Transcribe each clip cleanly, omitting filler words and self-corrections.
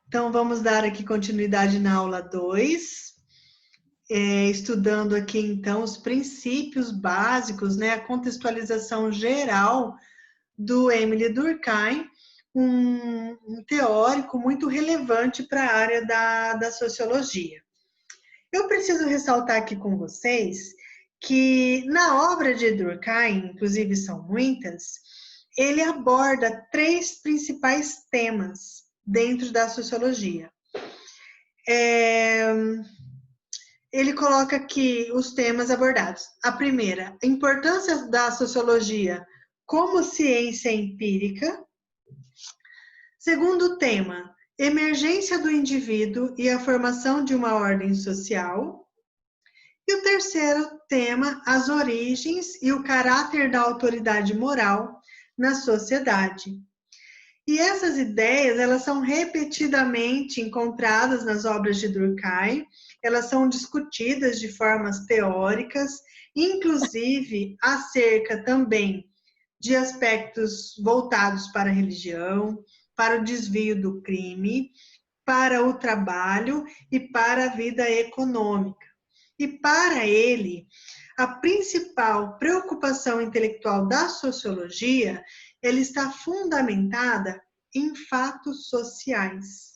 Então, vamos dar aqui continuidade na aula 2, estudando aqui, então, os princípios básicos, né, a contextualização geral do Émile Durkheim, um teórico muito relevante para a área da sociologia. Eu preciso ressaltar aqui com vocês que na obra de Durkheim, inclusive são muitas, ele aborda 3 principais temas dentro da sociologia. Ele coloca aqui os temas abordados. A primeira, a importância da sociologia como ciência empírica. Segundo tema, emergência do indivíduo e a formação de uma ordem social. E o terceiro tema, as origens e o caráter da autoridade moral na sociedade. E essas ideias, elas são repetidamente encontradas nas obras de Durkheim, elas são discutidas de formas teóricas, inclusive acerca também de aspectos voltados para a religião, para o desvio do crime, para o trabalho e para a vida econômica. E para ele, a principal preocupação intelectual da sociologia, ela está fundamentada em fatos sociais.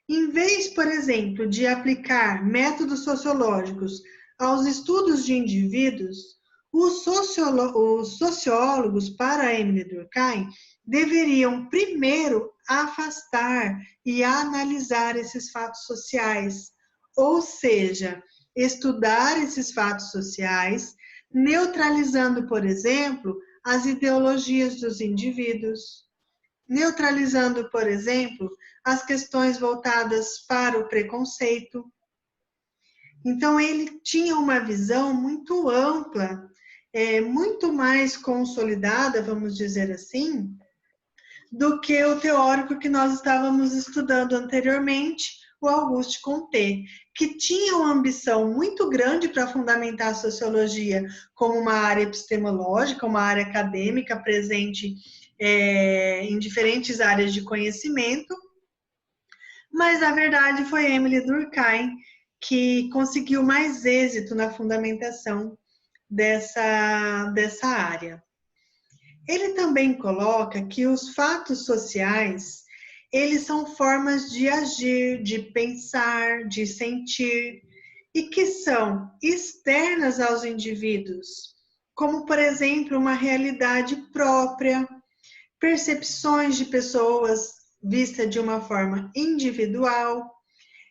Em vez, por exemplo, de aplicar métodos sociológicos aos estudos de indivíduos, os sociólogos, para Émile Durkheim, deveriam primeiro afastar e analisar esses fatos sociais, ou seja, estudar esses fatos sociais, neutralizando, por exemplo, as ideologias dos indivíduos, neutralizando, por exemplo, as questões voltadas para o preconceito. Então, ele tinha uma visão muito ampla, muito mais consolidada, vamos dizer assim, do que o teórico que nós estávamos estudando anteriormente, o Auguste Comte, que tinha uma ambição muito grande para fundamentar a sociologia como uma área epistemológica, uma área acadêmica presente em diferentes áreas de conhecimento, mas a verdade foi Émile Durkheim que conseguiu mais êxito na fundamentação dessa área. Ele também coloca que os fatos sociais, eles são formas de agir, de pensar, de sentir, e que são externas aos indivíduos, como, por exemplo, uma realidade própria, percepções de pessoas vista de uma forma individual.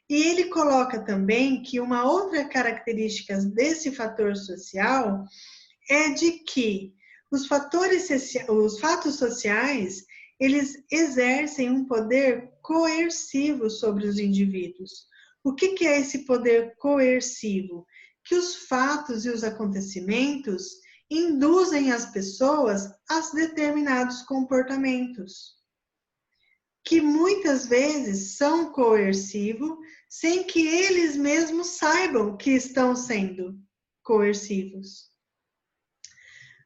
E ele coloca também que uma outra característica desse fator social é de que os fatos sociais, eles exercem um poder coercivo sobre os indivíduos. O que é esse poder coercivo? Que os fatos e os acontecimentos induzem as pessoas a determinados comportamentos, que muitas vezes são coercivos, sem que eles mesmos saibam que estão sendo coercivos.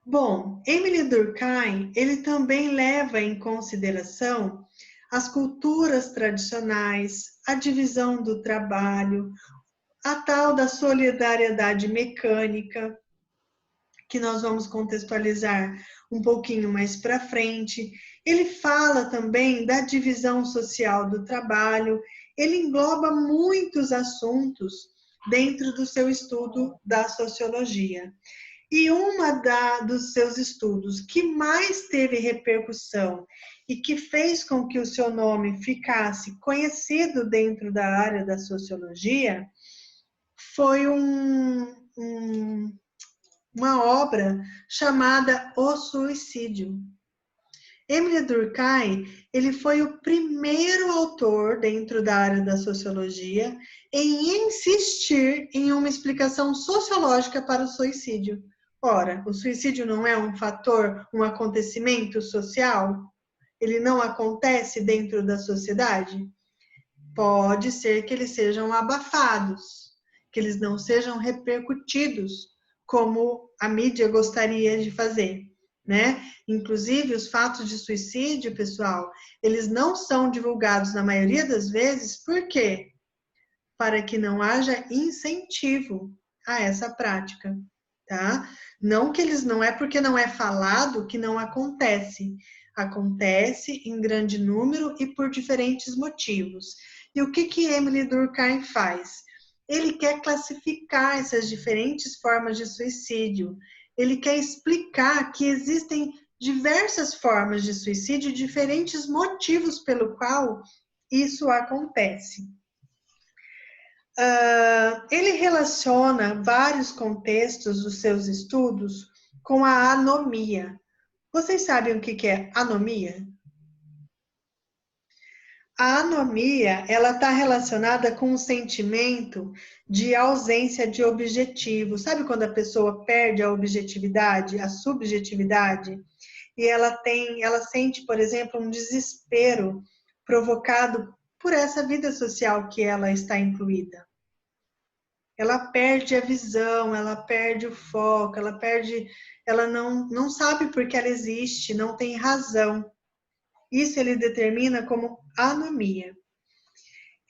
Bom, Émile Durkheim, ele também leva em consideração as culturas tradicionais, a divisão do trabalho, a tal da solidariedade mecânica, que nós vamos contextualizar um pouquinho mais para frente. Ele fala também da divisão social do trabalho, ele engloba muitos assuntos dentro do seu estudo da sociologia. E dos seus estudos que mais teve repercussão e que fez com que o seu nome ficasse conhecido dentro da área da sociologia foi uma obra chamada O Suicídio. Émile Durkheim, ele foi o primeiro autor dentro da área da sociologia em insistir em uma explicação sociológica para o suicídio. Ora, o suicídio não é um fator, um acontecimento social? Ele não acontece dentro da sociedade? Pode ser que eles sejam abafados, que eles não sejam repercutidos como a mídia gostaria de fazer. né? Inclusive, os fatos de suicídio, pessoal, eles não são divulgados na maioria das vezes, por quê? Para que não haja incentivo a essa prática, tá? Não que eles não é porque não é falado que não acontece. Acontece em grande número e por diferentes motivos. E o que Emile Durkheim faz? Ele quer classificar essas diferentes formas de suicídio. Ele quer explicar que existem diversas formas de suicídio, diferentes motivos pelo qual isso acontece. Ele relaciona vários contextos dos seus estudos com a anomia. Vocês sabem o que é anomia? A anomia, ela está relacionada com o sentimento de ausência de objetivo. Sabe quando a pessoa perde a objetividade, a subjetividade? E ela sente, por exemplo, um desespero provocado por essa vida social que ela está incluída. Ela perde a visão, ela perde o foco, ela não sabe por que ela existe, não tem razão. Isso ele determina como anomia.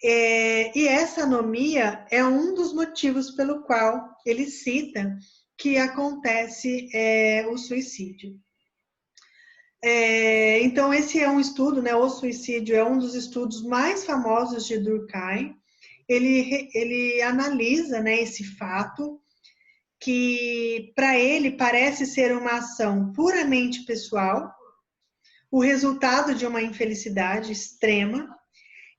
E essa anomia é um dos motivos pelo qual ele cita que acontece o suicídio. Então, esse é um estudo, né? O suicídio é um dos estudos mais famosos de Durkheim. Ele analisa, né, esse fato que para ele parece ser uma ação puramente pessoal, o resultado de uma infelicidade extrema.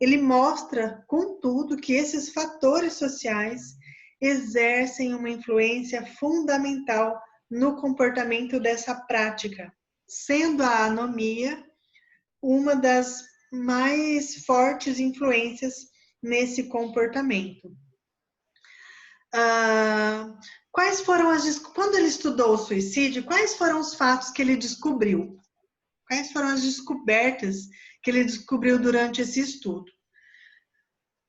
Ele mostra, contudo, que esses fatores sociais exercem uma influência fundamental no comportamento dessa prática, sendo a anomia uma das mais fortes influências nesse comportamento. Quando ele estudou o suicídio, quais foram os fatos que ele descobriu? Quais foram as descobertas que ele descobriu durante esse estudo?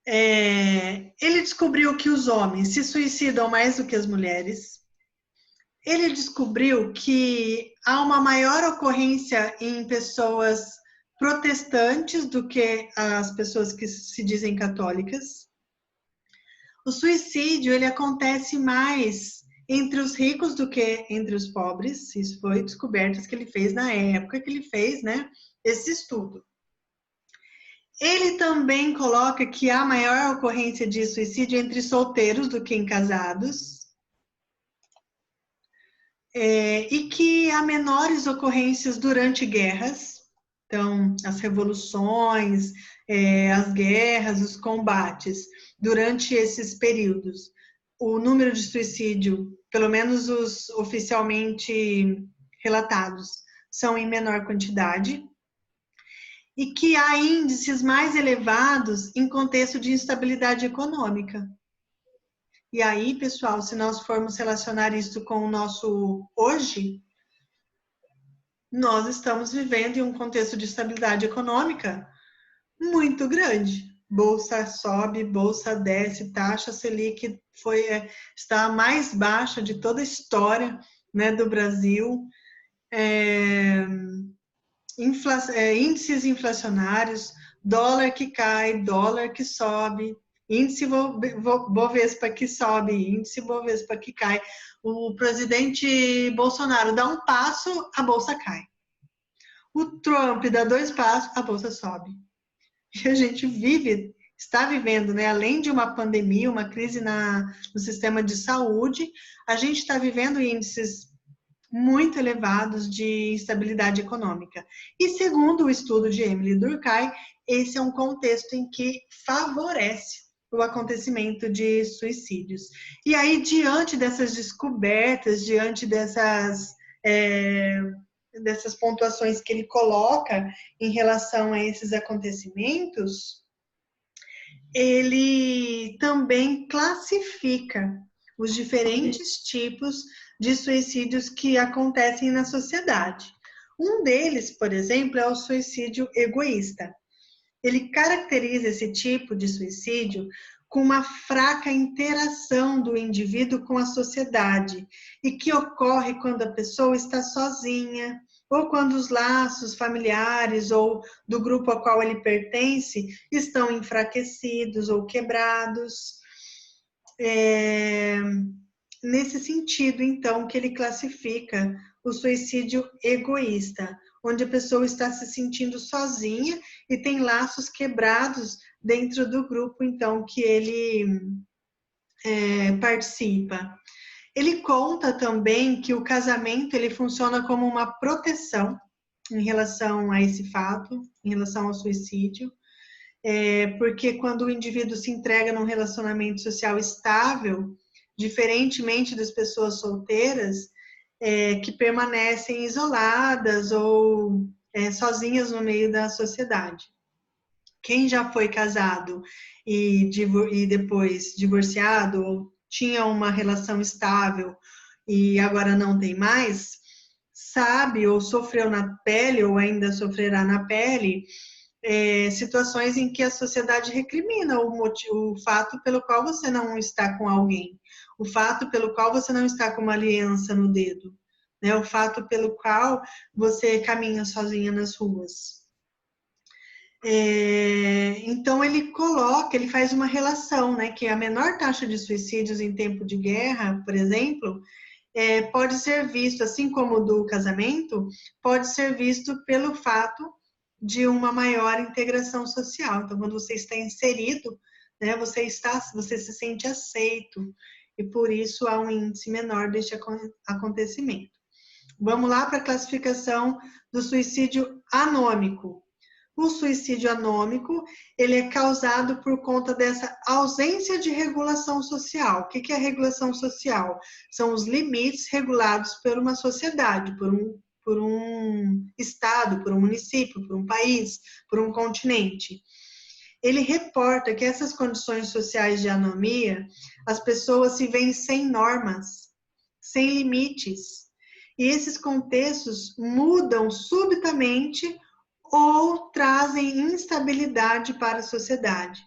Ele descobriu que os homens se suicidam mais do que as mulheres. Ele descobriu que há uma maior ocorrência em pessoas protestantes do que as pessoas que se dizem católicas. O suicídio, ele acontece mais entre os ricos do que entre os pobres. Isso foi descobertas que ele fez na época que ele fez, né, esse estudo. Ele também coloca que há maior ocorrência de suicídio entre solteiros do que em casados. E que há menores ocorrências durante guerras. Então, as revoluções, as guerras, os combates, durante esses períodos, o número de suicídio, pelo menos os oficialmente relatados, são em menor quantidade, e que há índices mais elevados em contexto de instabilidade econômica. E aí, pessoal, se nós formos relacionar isso com o nosso hoje, nós estamos vivendo em um contexto de estabilidade econômica muito grande. Bolsa sobe, bolsa desce, taxa Selic está a mais baixa de toda a história, né, do Brasil. Índices inflacionários, dólar que cai, dólar que sobe, índice Bovespa que sobe, índice Bovespa que cai. O presidente Bolsonaro dá um passo, a bolsa cai. O Trump dá 2 passos, a bolsa sobe. E a gente está vivendo, né, além de uma pandemia, uma crise no sistema de saúde, a gente está vivendo índices muito elevados de instabilidade econômica. E segundo o estudo de Emile Durkheim, esse é um contexto em que favorece o acontecimento de suicídios. E aí, diante dessas descobertas, diante dessas pontuações que ele coloca em relação a esses acontecimentos, ele também classifica os diferentes tipos de suicídios que acontecem na sociedade. Um deles, por exemplo, é o suicídio egoísta. Ele caracteriza esse tipo de suicídio com uma fraca interação do indivíduo com a sociedade e que ocorre quando a pessoa está sozinha ou quando os laços familiares ou do grupo ao qual ele pertence estão enfraquecidos ou quebrados. Nesse sentido, então, que ele classifica o suicídio egoísta, onde a pessoa está se sentindo sozinha e tem laços quebrados dentro do grupo, então, que ele participa. Ele conta também que o casamento ele funciona como uma proteção em relação a esse fato, em relação ao suicídio, porque quando o indivíduo se entrega num relacionamento social estável, diferentemente das pessoas solteiras, que permanecem isoladas ou sozinhas no meio da sociedade. Quem já foi casado e depois divorciado, ou tinha uma relação estável e agora não tem mais, sabe ou sofreu na pele ou ainda sofrerá na pele situações em que a sociedade recrimina o fato pelo qual você não está com alguém, o fato pelo qual você não está com uma aliança no dedo, né? O fato pelo qual você caminha sozinha nas ruas. Então ele faz uma relação, né, que a menor taxa de suicídios em tempo de guerra, por exemplo, pode ser visto, assim como o do casamento, pode ser visto pelo fato de uma maior integração social. Então, quando você está inserido, né, você se sente aceito, e por isso há um índice menor deste acontecimento. Vamos lá para a classificação do suicídio anômico. O suicídio anômico, ele é causado por conta dessa ausência de regulação social. O que é regulação social? São os limites regulados por uma sociedade, por um estado, por um município, por um país, por um continente. Ele reporta que essas condições sociais de anomia, as pessoas se veem sem normas, sem limites. E esses contextos mudam subitamente ou trazem instabilidade para a sociedade.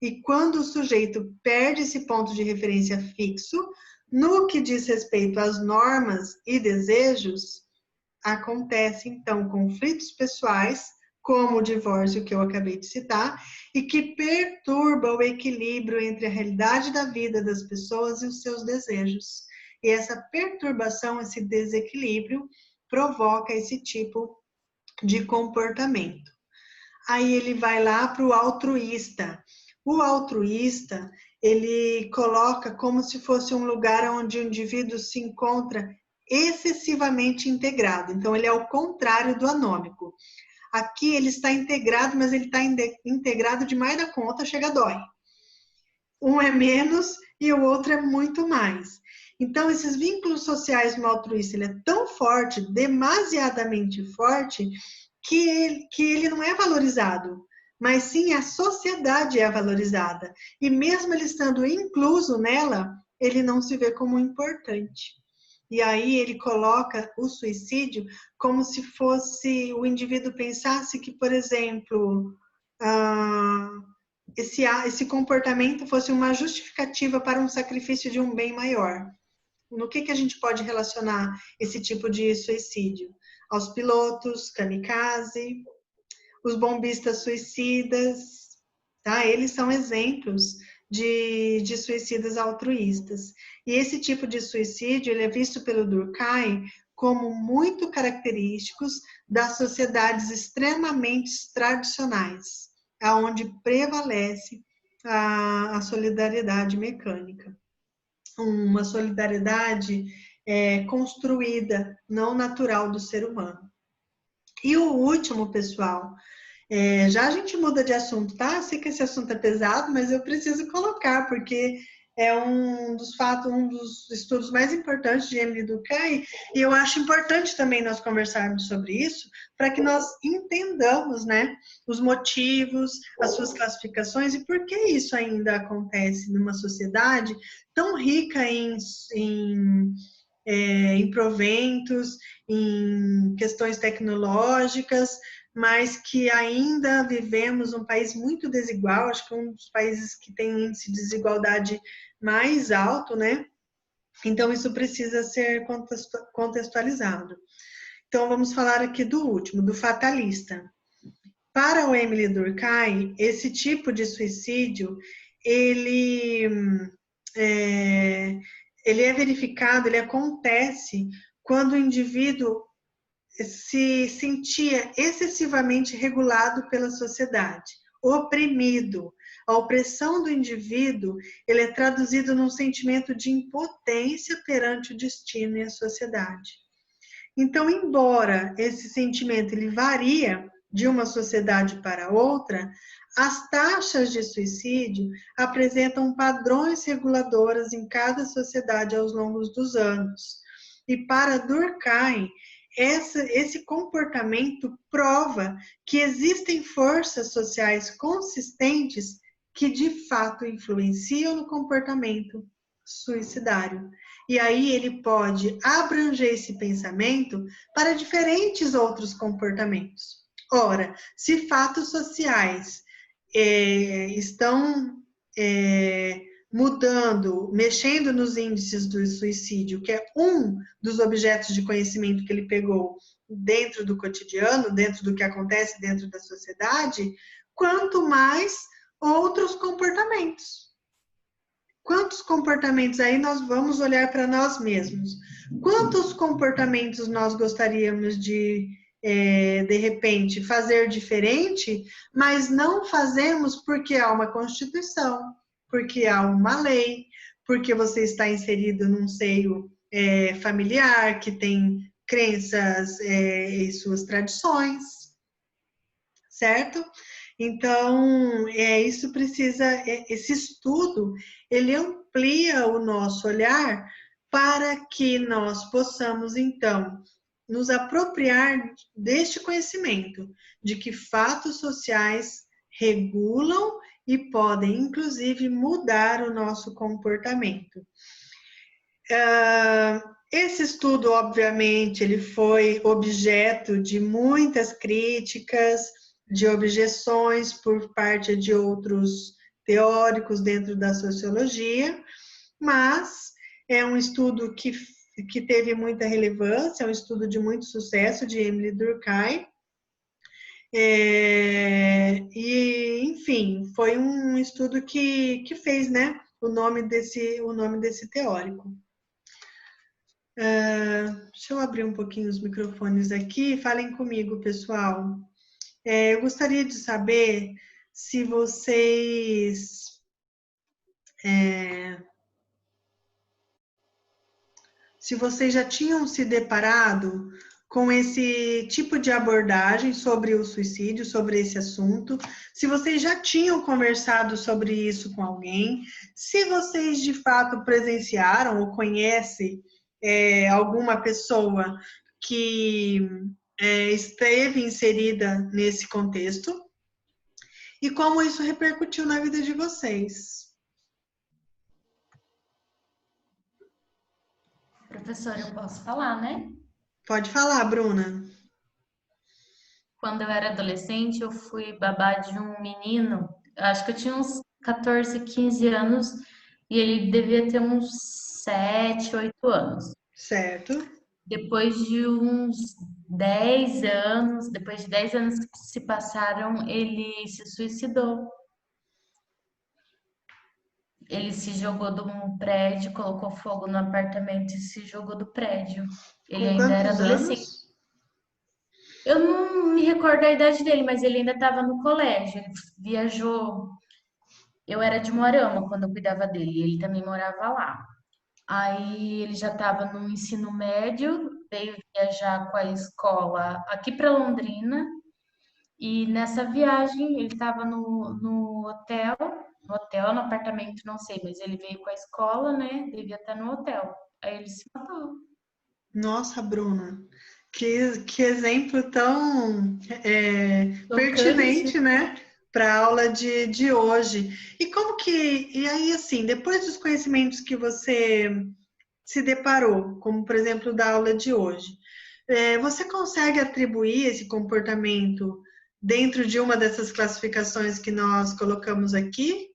E quando o sujeito perde esse ponto de referência fixo, no que diz respeito às normas e desejos, acontecem, então, conflitos pessoais, como o divórcio que eu acabei de citar, e que perturba o equilíbrio entre a realidade da vida das pessoas e os seus desejos. E essa perturbação, esse desequilíbrio, provoca esse tipo de comportamento. Aí ele vai lá para o altruísta. O altruísta, ele coloca como se fosse um lugar onde o indivíduo se encontra excessivamente integrado. Então, ele é o contrário do anômico. Aqui ele está integrado, mas ele está integrado demais da conta, chega a dói. Um é menos e o outro é muito mais. Então, esses vínculos sociais no altruísta, ele é tão forte, demasiadamente forte, que ele não é valorizado, mas sim a sociedade é valorizada. E mesmo ele estando incluso nela, ele não se vê como importante. E aí ele coloca o suicídio como se fosse o indivíduo pensasse que, por exemplo, esse comportamento fosse uma justificativa para um sacrifício de um bem maior. No que a gente pode relacionar esse tipo de suicídio? Aos pilotos, kamikaze, os bombistas suicidas, tá? Eles são exemplos de suicidas altruístas. E esse tipo de suicídio, ele é visto pelo Durkheim como muito característicos das sociedades extremamente tradicionais, aonde prevalece a solidariedade mecânica. Uma solidariedade construída, não natural do ser humano. E o último, pessoal, já a gente muda de assunto, tá? Eu sei que esse assunto é pesado, mas eu preciso colocar, porque é um dos estudos mais importantes de Emile Durkheim, e eu acho importante também nós conversarmos sobre isso, para que nós entendamos, né, os motivos, as suas classificações e por que isso ainda acontece numa sociedade tão rica em proventos, em questões tecnológicas, mas que ainda vivemos um país muito desigual, acho que é um dos países que tem um índice de desigualdade mais alto, né? Então, isso precisa ser contextualizado. Então, vamos falar aqui do último, do fatalista. Para o Emile Durkheim, esse tipo de suicídio, ele é verificado, ele acontece quando o indivíduo se sentia excessivamente regulado pela sociedade, oprimido. A opressão do indivíduo, ele é traduzido num sentimento de impotência perante o destino e a sociedade. Então, embora esse sentimento ele varia de uma sociedade para outra, as taxas de suicídio apresentam padrões reguladores em cada sociedade ao longo dos anos. E para Durkheim, esse comportamento prova que existem forças sociais consistentes que de fato influenciam no comportamento suicidário. E aí ele pode abranger esse pensamento para diferentes outros comportamentos. Ora, se fatos sociais estão mudando, mexendo nos índices do suicídio, que é um dos objetos de conhecimento que ele pegou dentro do cotidiano, dentro do que acontece dentro da sociedade, quanto mais outros comportamentos. Quantos comportamentos aí nós vamos olhar para nós mesmos? Quantos comportamentos nós gostaríamos de repente, fazer diferente, mas não fazemos porque há uma Constituição, porque há uma lei, porque você está inserido num seio familiar que tem crenças e suas tradições, certo? Então, isso precisa, esse estudo, ele amplia o nosso olhar para que nós possamos, então, nos apropriar deste conhecimento, de que fatos sociais regulam e podem, inclusive, mudar o nosso comportamento. Esse estudo, obviamente, ele foi objeto de muitas críticas, de objeções por parte de outros teóricos dentro da sociologia, mas é um estudo que teve muita relevância, é um estudo de muito sucesso de Emile Durkheim, e, enfim, foi um estudo que fez, né, o nome desse teórico. Deixa eu abrir um pouquinho os microfones aqui, falem comigo, pessoal. Eu gostaria de saber se vocês já tinham se deparado com esse tipo de abordagem sobre o suicídio, sobre esse assunto, se vocês já tinham conversado sobre isso com alguém, se vocês de fato presenciaram ou conhecem alguma pessoa que esteve inserida nesse contexto e como isso repercutiu na vida de vocês. Professora, eu posso falar, né? Pode falar, Bruna. Quando eu era adolescente, eu fui babá de um menino, acho que eu tinha uns 14, 15 anos, e ele devia ter uns 7, 8 anos. Certo. Depois de uns 10 anos, depois de 10 anos que se passaram, ele se suicidou. Ele se jogou de um prédio, colocou fogo no apartamento e se jogou do prédio. Ele Com ainda era quantos adolescente. anos? Eu não me recordo a idade dele, mas ele ainda estava no colégio. Ele viajou. Eu era de Moarama quando eu cuidava dele, e ele também morava lá. Aí ele já estava no ensino médio, veio viajar com a escola aqui para Londrina. E nessa viagem ele estava no hotel, no apartamento, não sei, mas ele veio com a escola, né? Devia estar no hotel. Aí ele se matou. Nossa, Bruna, que exemplo tão Tocante. pertinente, né? Para a aula de hoje. E como que. E aí, assim, depois dos conhecimentos que você se deparou, como por exemplo da aula de hoje, você consegue atribuir esse comportamento dentro de uma dessas classificações que nós colocamos aqui?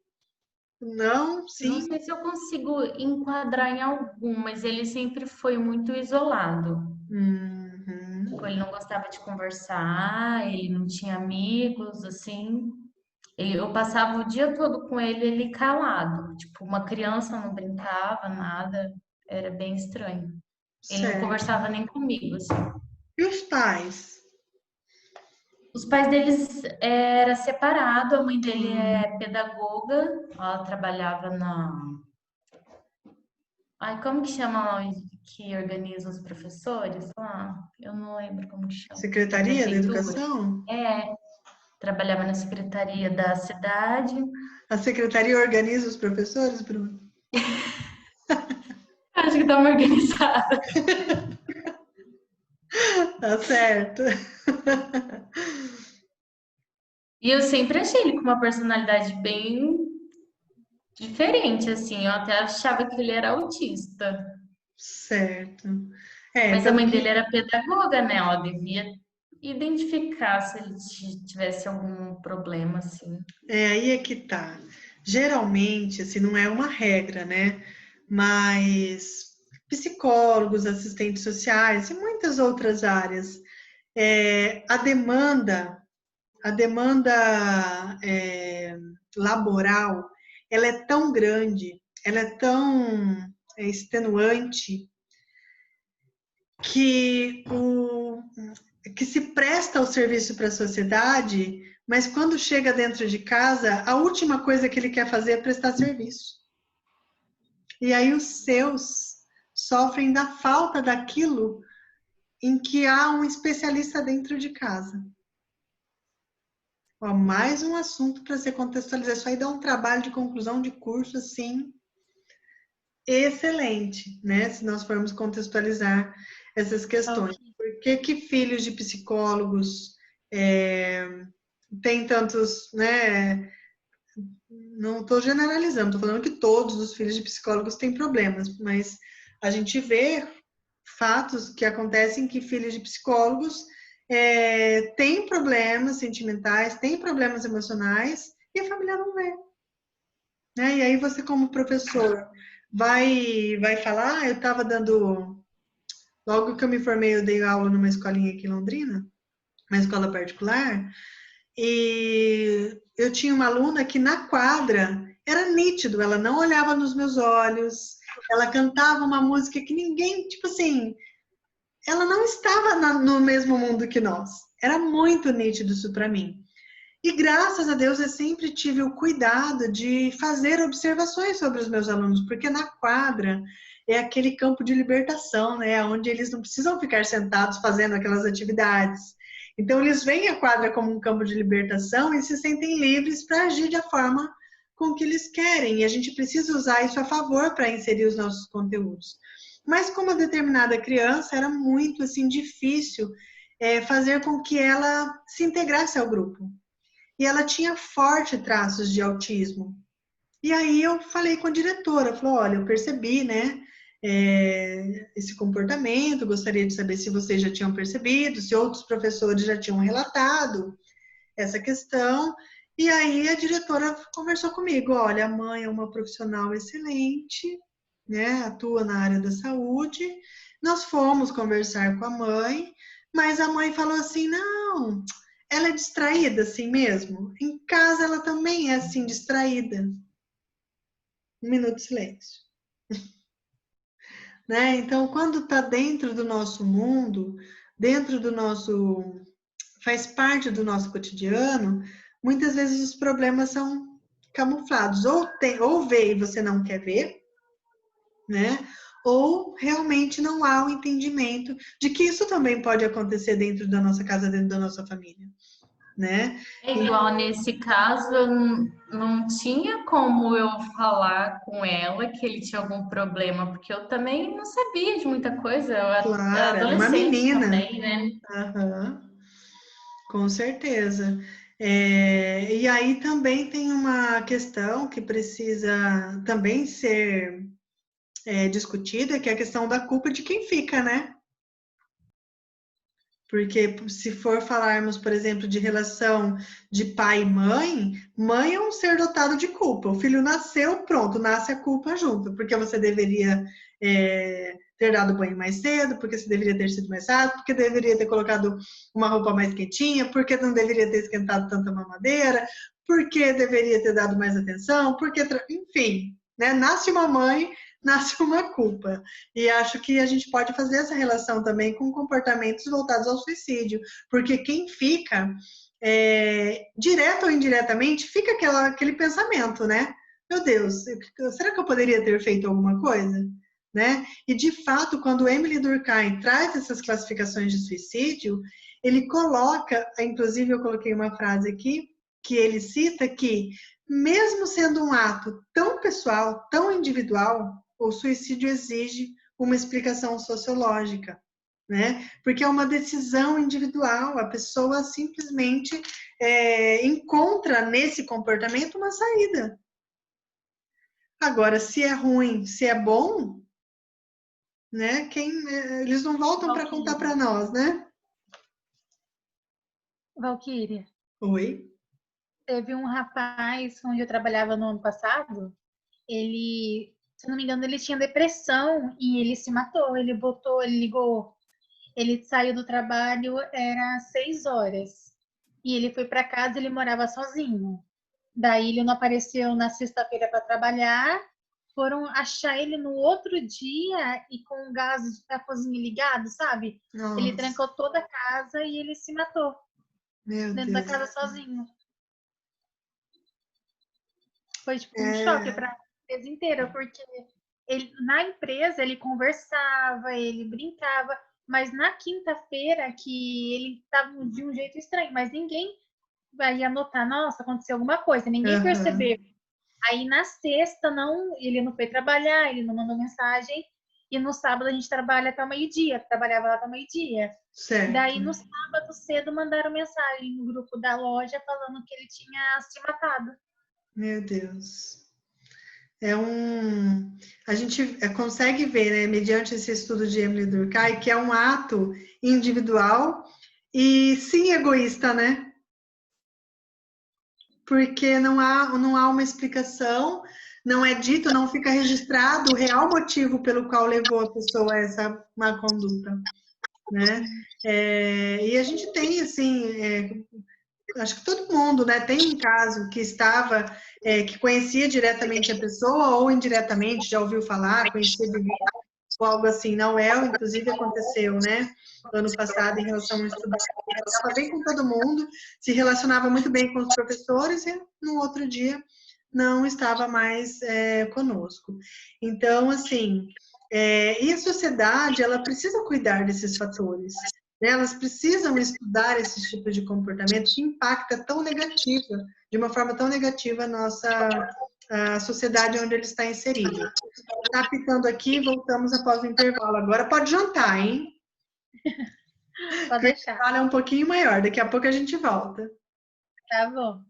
Não, Não sim. sei se eu consigo enquadrar em algum, mas ele sempre foi muito isolado. Uhum. Tipo, ele não gostava de conversar, ele não tinha amigos, assim. Eu passava o dia todo com ele calado. Tipo, uma criança não brincava, nada. Era bem estranho. Ele não Certo. conversava nem comigo, assim. E os pais? Os pais deles era separado, a mãe dele Hum. é pedagoga, ela trabalhava na. Ai, como que chama lá que organiza os professores? Eu não lembro como que chama. Da Secretaria da prefeitura. Educação? É, trabalhava na secretaria da cidade. A secretaria organiza os professores, Bruno? Acho que dá uma organizada. Tá certo. E eu sempre achei ele com uma personalidade bem diferente, assim. Eu até achava que ele era autista. Certo. É, Mas a pelo mãe que dele era pedagoga, né? Ela devia identificar se ele tivesse algum problema, assim. aí é que tá. Geralmente, assim, não é uma regra, né? Mas psicólogos, assistentes sociais e muitas outras áreas, a demanda laboral, ela é tão grande, ela é tão extenuante que que se presta ao serviço para a sociedade, mas quando chega dentro de casa, a última coisa que ele quer fazer é prestar serviço. E aí os seus sofrem da falta daquilo em que há um especialista dentro de casa. Ó, mais um assunto para ser contextualizado. Isso aí dá um trabalho de conclusão de curso, assim, excelente, né? Se nós formos contextualizar essas questões. Ok. Por que que filhos de psicólogos têm tantos, né? Não estou generalizando, estou falando que todos os filhos de psicólogos têm problemas, mas a gente vê fatos que acontecem que filhos de psicólogos têm problemas sentimentais, têm problemas emocionais e a família não vê. Né? E aí você, como professor, vai falar, eu estava dando, logo que eu me formei, eu dei aula numa escolinha aqui em Londrina, uma escola particular, e eu tinha uma aluna que na quadra era nítido, ela não olhava nos meus olhos, ela cantava uma música que ninguém, tipo assim, ela não estava no mesmo mundo que nós. Era muito nítido isso para mim. E graças a Deus eu sempre tive o cuidado de fazer observações sobre os meus alunos, porque na quadra é aquele campo de libertação, né? Onde eles não precisam ficar sentados fazendo aquelas atividades. Então eles veem a quadra como um campo de libertação e se sentem livres para agir da forma com que eles querem. E a gente precisa usar isso a favor para inserir os nossos conteúdos. Mas com uma determinada criança era muito assim difícil fazer com que ela se integrasse ao grupo e ela tinha fortes traços de autismo. E aí eu falei com a diretora, falou, olha, eu percebi, né, esse comportamento, gostaria de saber se vocês já tinham percebido, se outros professores já tinham relatado essa questão. E aí a diretora conversou comigo, olha, a mãe é uma profissional excelente, né, atua na área da saúde. Nós fomos conversar com a mãe, mas a mãe falou assim, não, ela é distraída assim mesmo. Em casa ela também é assim, distraída. Um minuto de silêncio. Né? Então, quando está dentro do nosso mundo, dentro do nosso... faz parte do nosso cotidiano, muitas vezes os problemas são camuflados. Ou vê e você não quer ver, né? Ou realmente não há o entendimento de que isso também pode acontecer dentro da nossa casa, dentro da nossa família, né? É igual nesse caso, eu não tinha como eu falar com ela que ele tinha algum problema, porque eu também não sabia de muita coisa. Eu era Claro, era uma adolescente menina. também, né? Aham, com certeza. E aí também tem uma questão que precisa também ser discutida, que é a questão da culpa de quem fica, né? Porque se for falarmos, por exemplo, de relação de pai e mãe, mãe é um ser dotado de culpa. O filho nasceu, pronto, nasce a culpa junto. Porque você deveria ter dado banho mais cedo, porque você deveria ter sido mais rápido, porque deveria ter colocado uma roupa mais quentinha, porque não deveria ter esquentado tanta mamadeira, porque deveria ter dado mais atenção, porque, enfim, né? Nasce uma mãe, nasce uma culpa. E acho que a gente pode fazer essa relação também com comportamentos voltados ao suicídio, porque quem fica, direto ou indiretamente, fica aquele pensamento, né? Meu Deus, será que eu poderia ter feito alguma coisa? Né? E, de fato, quando Emile Durkheim traz essas classificações de suicídio, ele coloca, inclusive eu coloquei uma frase aqui, que ele cita que, mesmo sendo um ato tão pessoal, tão individual, o suicídio exige uma explicação sociológica, né? Porque é uma decisão individual, a pessoa simplesmente encontra nesse comportamento uma saída. Agora, se é ruim, se é bom, né? Eles não voltam para contar para nós, né? Valquíria. Oi. Teve um rapaz onde eu trabalhava no ano passado, ele, se não me engano, ele tinha depressão e ele se matou. Ele ligou, ele saiu do trabalho, era 6 horas. E ele foi para casa, ele morava sozinho. Daí ele não apareceu na sexta-feira para trabalhar. Foram achar ele no outro dia e com o gás da cozinha ligado, sabe? Nossa. Ele trancou toda a casa e ele se matou. Meu dentro Deus. da casa sozinho. Foi tipo um choque para a empresa inteira, porque ele, na empresa ele conversava, ele brincava, mas na quinta-feira que ele estava de um jeito estranho, mas ninguém vai anotar, nossa, aconteceu alguma coisa, ninguém percebeu. Aí na sexta ele não foi trabalhar, ele não mandou mensagem, e no sábado a gente trabalha até o meio-dia, trabalhava lá até o meio-dia. Certo. Daí no sábado cedo mandaram mensagem no grupo da loja falando que ele tinha se matado. Meu Deus. A gente consegue ver, né, mediante esse estudo de Emile Durkheim, que é um ato individual e sim egoísta, né? Porque não há uma explicação, não é dito, não fica registrado o real motivo pelo qual levou a pessoa a essa má conduta, né? E a gente tem, assim, acho que todo mundo, né, tem um caso que estava, que conhecia diretamente a pessoa ou indiretamente, já ouviu falar, conhecia de ou algo assim. Na UEL, inclusive, aconteceu, né, ano passado, em relação a um estudante que estava bem com todo mundo, se relacionava muito bem com os professores e no outro dia não estava mais conosco. Então, assim, e a sociedade, ela precisa cuidar desses fatores. Elas precisam estudar esse tipo de comportamento que impacta tão negativa, de uma forma tão negativa a sociedade onde ele está inserido. Está apitando aqui, voltamos após o intervalo. Agora pode jantar, hein? Pode deixar. O intervalo é um pouquinho maior, daqui a pouco a gente volta. Tá bom.